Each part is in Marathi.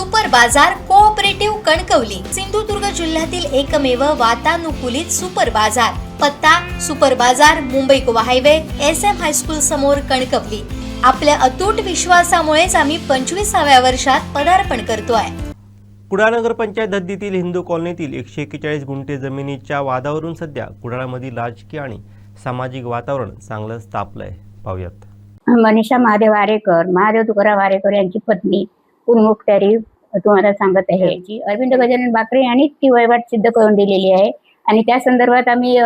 सुपर बाजार कोऑपरेटिव्ह कणकवली सिंधुदुर्ग जिल्ह्यातील एकमेव वातानुकूलित सुपर बाजार। पत्ता सुपर बाजार Mumbai Goa highway SM high school समोर कणकवली। आपल्या अतूट विश्वासामुळेच आम्ही 25व्या वर्षात पदार्पण करतोय। कुडाळ नगरपंचायत हद्दीतील हिंदू कॉलनीतील 141 गुंठे जमिनीच्या वादावरून सध्या कुडाळमधील राजकीय आणि सामाजिक वातावरण चांगलंच तापलंय। पाहूयात। मनीषा महादेव आरेकर, महादेव तुकाराम आरेकर यांची पत्नी पुनमुक्तारी तुम्हाला सांगत आहे जी अरविंद गजानन बाकरे यांनी ती वहिवाट सिद्ध करून दिलेली आहे आणि त्या संदर्भात आम्ही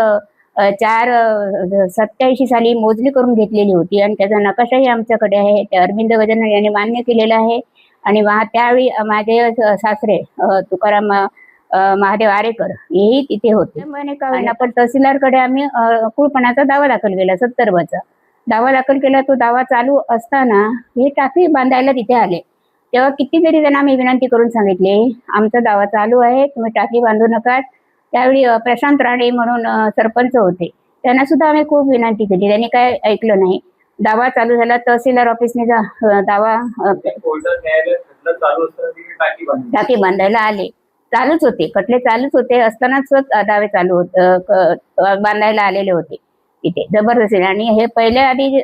4/87 साली मोजणी करून घेतलेली होती आणि त्याचा नकाशाही आमच्याकडे आहे। ते अरविंद गजानन यांनी मान्य केलेला आहे आणि त्यावेळी माझे सासरे तुकाराम महादेव आरेकर हेही तिथे होते आणि आपण तहसीलदारकडे आम्ही कुळपणाचा दावा दाखल केला। 70 दावा दाखल केला। तो दावा चालू असताना हे टाकी बांधायला तिथे आले तेव्हा कितीतरी जण आम्ही विनंती करून सांगितले आमचा दावा चालू आहे, तुम्ही टाकी बांधू नका। त्यावेळी प्रशांत राणे म्हणून सरपंच होते, त्यांना सुद्धा आम्ही खूप विनंती केली, त्यांनी काय ऐकलं नाही। दावा चालू झाला, तहसीलदार ऑफिसने दावा टाकी बांधायला आले, चालूच होते, खटले चालूच होते असतानाच दावे चालू बांधायला आलेले होते तिथे जबरदस्ती। आणि हे पहिल्या आधी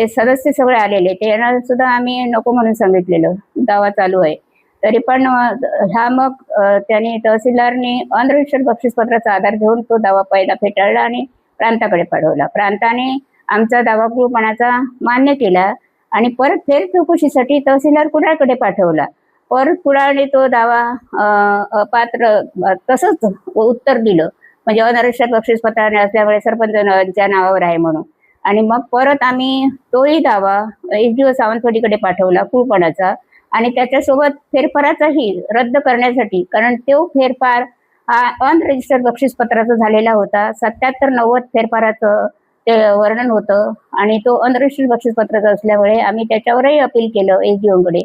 सदस्य सगळे आलेले, त्यांना सुद्धा आम्ही नको म्हणून सांगितलेलं दावा चालू आहे। तरी पण मग त्यांनी तहसीलदारने अनरजिस्टर्ड बक्षीसपत्राचा आधार घेऊन तो दावा पहिला फेटाळला आणि प्रांताकडे पाठवला। प्रांताने आमचा दावा कुळपणाचा मान्य केला आणि परत फेर चौकशीसाठी तहसीलदार कुडाळकडे पाठवला। परत कुडाळने तो दावा अपात्र तसंच उत्तर दिलं, म्हणजे अनरजिस्टर्ड बक्षीसपत्राने असल्यामुळे सरपंचांच्या नावावर आहे म्हणून। आणि मग परत आम्ही तोही दावा SDO सावंतवाडीकडे पाठवला कुळपणाचा आणि त्याच्यासोबत फेरफाराचाही रद्द करण्यासाठी, कारण तो फेरफार हा अनरजिस्टर्ड बक्षीसपत्राचा झालेला होता। 77-90 फेरफाराचं ते वर्णन होतं आणि तो अनरजिस्टर्ड बक्षीसपत्राचा असल्यामुळे आम्ही त्याच्यावरही अपील केलं SDOकडे।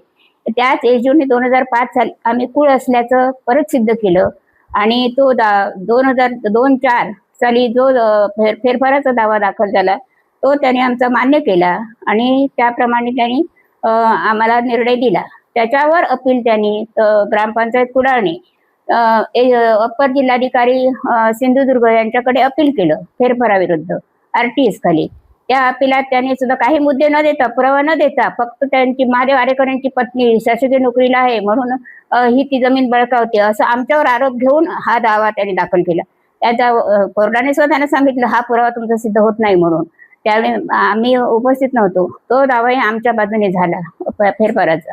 त्याच SDOने 2005 साली आम्ही कुळ असल्याचं परत सिद्ध केलं आणि तो 2002-04 साली जो फेरफाराचा दावा दाखल झाला तो त्याने आमचा मान्य केला आणि त्याप्रमाणे त्यांनी आम्हाला निर्णय दिला। त्याच्यावर अपील त्यांनी ग्रामपंचायत कुडाळने अप्पर जिल्हाधिकारी सिंधुदुर्ग यांच्याकडे अपील केलं फेरफाराविरुद्ध RTS खाली। त्या अपिलात त्यांनी सुद्धा काही मुद्दे न देता, पुरावा न देता, फक्त त्यांची महादेव आरेकर यांची पत्नी शासकीय नोकरीला आहे म्हणून ही ती जमीन बळकावते असं आमच्यावर आरोप घेऊन हा दावा त्यांनी दाखल केला। त्याचा कोर्टाने सुद्धा त्यांना सांगितलं हा पुरावा तुमचा सिद्ध होत नाही म्हणून, त्यावेळी आम्ही उपस्थित नव्हतो। तो दावाही आमच्या बाजूने झाला फेरफाराचा।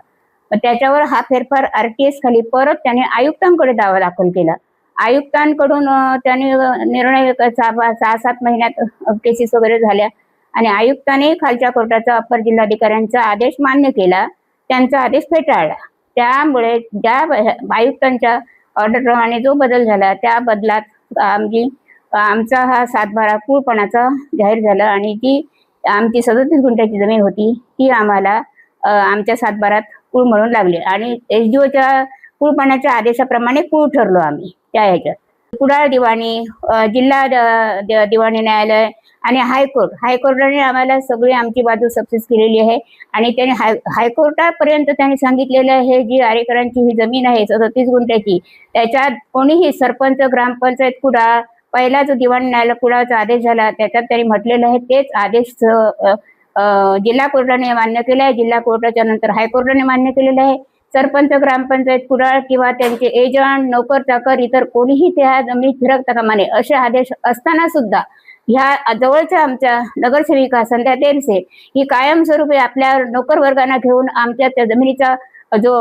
त्याच्यावर हा फेरफार RTS खाली परत त्याने आयुक्तांकडे दावा दाखल केला। आयुक्तांकडून त्यांनी निर्णय 6-7 महिन्यात केसेस वगैरे झाल्या आणि आयुक्तांनी खालच्या कोर्टाचा अप्पर जिल्हाधिकाऱ्यांचा आदेश मान्य केला, त्यांचा आदेश फेटाळला। त्यामुळे ज्या आयुक्तांच्या ऑर्डरप्रमाणे जो बदल झाला त्या बदलात आमचा हा 7/12 कुळपणाचा जाहीर झाला आणि जी आमची 37 गुंठ्याची जमीन होती ती आम्हाला आमच्या 7/12 कुळ म्हणून लागली आणि SDOच्या कुळपणाच्या आदेशाप्रमाणे कुळ ठरलो आम्ही त्या ह्याच्यात। कुडाळ दिवाणी, जिल्हा दिवाणी न्यायालय आणि हायकोर्टाने आम्हाला सगळी आमची बाजू सक्सेस केलेली आहे आणि त्याने हायकोर्टापर्यंत त्यांनी सांगितलेलं आहे जी आरेकरांची ही जमीन आहे 37 गुंठ्याची, त्याच्यात कोणीही सरपंच, ग्रामपंचायत कुडाळ, पहिला जो दिवाणी न्यायालय कुडाळचा आदेश झाला त्याच्यात त्यांनी म्हटलेलं आहे तेच आदेश जिल्हा कोर्टाने मान्य केलं आहे। जिल्हा कोर्टाच्या नंतर हायकोर्टाने मान्य केलेलं आहे। सरपंच, ग्रामपंचायत कुडाळ किंवा त्यांचे एजंट, नोकर चाकर इतर कोणीही त्या जमिनीत फिरकता कामा नये असे आदेश असताना सुद्धा ह्या जवळच्या आमच्या नगरसेविका संध्या तेरसे ही कायमस्वरूपी आपल्या नोकर वर्गांना घेऊन आमच्या त्या जमिनीचा जो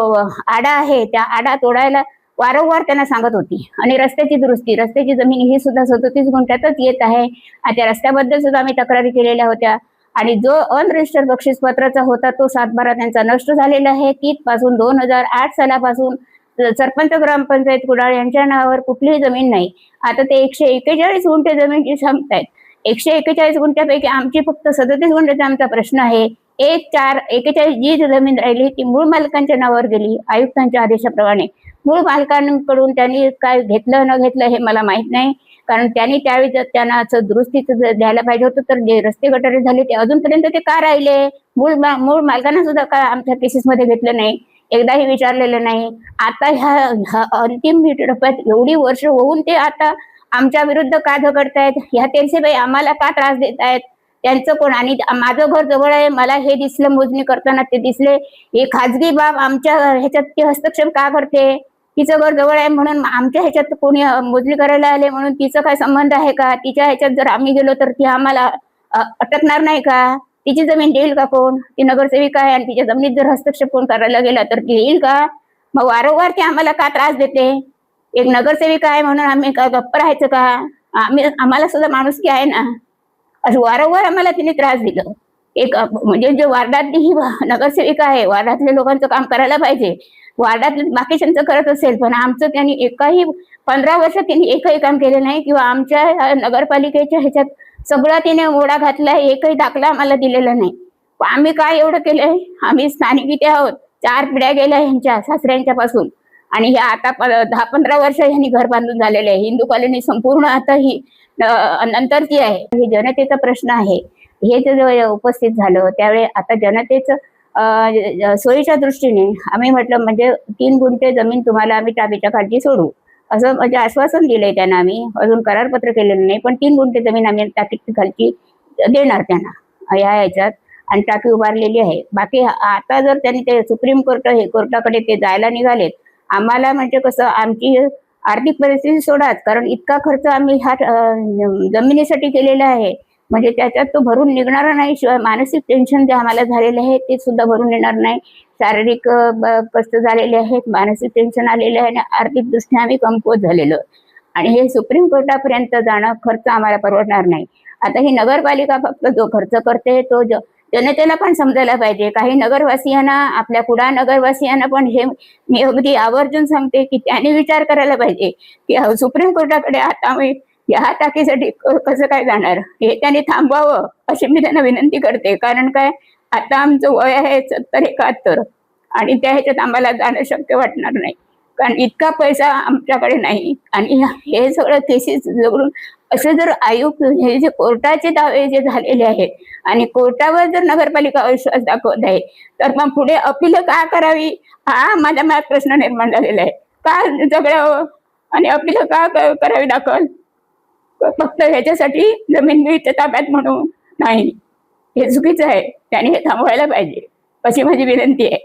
आडा आहे त्या आडा तोडायला वारंवार त्यांना सांगत होती आणि रस्त्याची जमीन ही सुद्धा 37 गुंठ्यातच येत आहे। त्या रस्त्याबद्दल सुद्धा आम्ही तक्रारी केलेल्या होत्या आणि जो अनरजिस्टर्ड बक्षीसपत्राचा होता तो 7/12 त्यांचा नष्ट झालेला आहे। तिथपासून 2008 सालापासून सरपंच, ग्रामपंचायत कुडाळ यांच्या नावावर कुठलीही जमीन नाही। आता ते 141 गुंठे जमीन सांगतायत। 141 गुंठ्यापैकी आमची फक्त 37 गुंठ्याचा आमचा प्रश्न आहे। 41 जी जमीन राहिली ती मूळ मालकांच्या नावावर गेली आयुक्तांच्या आदेशाप्रमाणे। मूळ मालकांकडून त्यांनी काय घेतलं न घेतलं हे मला माहित नाही, कारण त्यांनी त्यावेळी त्यांना दुरुस्तीचं द्यायला पाहिजे होतं, तर जे रस्ते गटारे झाले ते अजूनपर्यंत ते का राहिले, मूळ मालकांना सुद्धा का आमच्या केसेसमध्ये घेतलं नाही एकदाही विचारलेलं नाही. आता ह्या अंतिम टप्प्यात एवढी वर्ष होऊन ते आता आमच्या विरुद्ध का झगडतायत, ह्या तेलसेबाई आम्हाला का त्रास देत आहेत, त्यांचं कोण? आणि माझं घर जवळ आहे, मला हे दिसलं मोजणी करताना, ते दिसले. हे खाजगी बाब आमच्या ह्याच्यात ती हस्तक्षेप का करते? तिचं घर जवळ आहे म्हणून आमच्या ह्याच्यात कोणी मोजणी करायला आले म्हणून तिचा काय संबंध आहे का? तिच्या ह्याच्यात जर आम्ही गेलो तर ती आम्हाला अटकणार नाही का? तिची जमीन देईल का कोण? ती नगरसेविका आहे आणि तिच्या जमिनीत जर हस्तक्षेप कोण करायला गेला तर ती येईल का? मग वारंवार ती आम्हाला का त्रास देते? एक नगरसेविका आहे म्हणून आम्ही का गप्प राहायचं का? आम्हाला सुद्धा माणुसकी आहे ना. असं वारंवार आम्हाला तिने त्रास दिलं. एक म्हणजे जे वार्डातली ही नगरसेविका आहे, वार्डातल्या लोकांचं काम करायला पाहिजे, वार्डातल्या बाकीच्यांचं करत असेल, पण आमचं त्यांनी एकही 15 वर्ष त्यांनी एकही काम केलं नाही किंवा आमच्या नगरपालिकेच्या ह्याच्यात सगळं तिने ओढा घातलाय, एकही दाखला आम्हाला दिलेला नाही. आम्ही काय एवढं केलंय? आम्ही स्थानिक इथे आहोत, 4 पिढ्या गेल्या ह्यांच्या सासऱ्यांच्या पासून, आणि हे आता 10-15 वर्ष ह्यांनी घर बांधून झालेले आहे. हिंदू कॉलनी संपूर्ण आता ही नंतरची आहे. हे जनतेचा प्रश्न आहे. हे जे उपस्थित झालं त्यावेळी आता जनतेचं सोयीच्या दृष्टीने आम्ही म्हटलं म्हणजे 3 गुंठे जमीन तुम्हाला आम्ही टाकीच्या खालची सोडू असं म्हणजे आश्वासन दिलंय त्यांना. आम्ही अजून करारपत्र केलेलं नाही, पण 3 गुंठे जमीन आम्ही टाकीच्या खालची देणार त्यांना या ह्याच्यात, आणि टाकी उभारलेली आहे. बाकी आता जर त्यांनी ते सुप्रीम कोर्ट हे कोर्टाकडे ते जायला निघालेत, आम्हाला म्हणजे कसं आमची आर्थिक परिस्थिती सोडाच, कारण इतका खर्च आम्ही ह्या जमिनीसाठी केलेला आहे, म्हणजे त्याच्यात तो भरून निघणारा नाही. शिवाय मानसिक टेन्शन जे आम्हाला झालेलं आहे ते सुद्धा भरून येणार नाही. शारीरिक कष्ट झालेले आहेत, मानसिक टेन्शन आलेले आहे आणि आर्थिक दृष्ट्या आम्ही कमकुवत झालेलो, आणि हे सुप्रीम कोर्टापर्यंत जाणं खर्च आम्हाला परवडणार नाही. आता ही नगरपालिका फक्त जो खर्च करते तो जनतेला पण समजायला पाहिजे. काही नगरवासियांना, आपल्या कुडाळ नगरवासियांना पण हे मी अगदी आवर्जून सांगते की त्यांनी विचार करायला पाहिजे की सुप्रीम कोर्टाकडे आता आम्ही ह्या टाकीसाठी कसं काय जाणार, हे त्यांनी थांबवावं अशी मी त्यांना विनंती करते. कारण काय, आता आमचं वय आहे 70-71 आणि त्या ह्याच्यात आम्हाला जाणं शक्य वाटणार नाही, कारण इतका पैसा आमच्याकडे नाही. आणि हे सगळं केसेस जवळून असे जर आयुक्त हे जे कोर्टाचे दावे जे झालेले आहेत आणि कोर्टावर जर नगरपालिका अविश्वास दाखवत आहे, तर मग पुढे अपील का करावी हा माझ्या मनात प्रश्न निर्माण झालेला आहे. का झगडावं आणि अपील का करावी दाखल? फक्त ह्याच्यासाठी जमीन मिळते ताब्यात म्हणून नाही, हे चुकीचं आहे. त्याने हे थांबवायला पाहिजे अशी माझी विनंती आहे.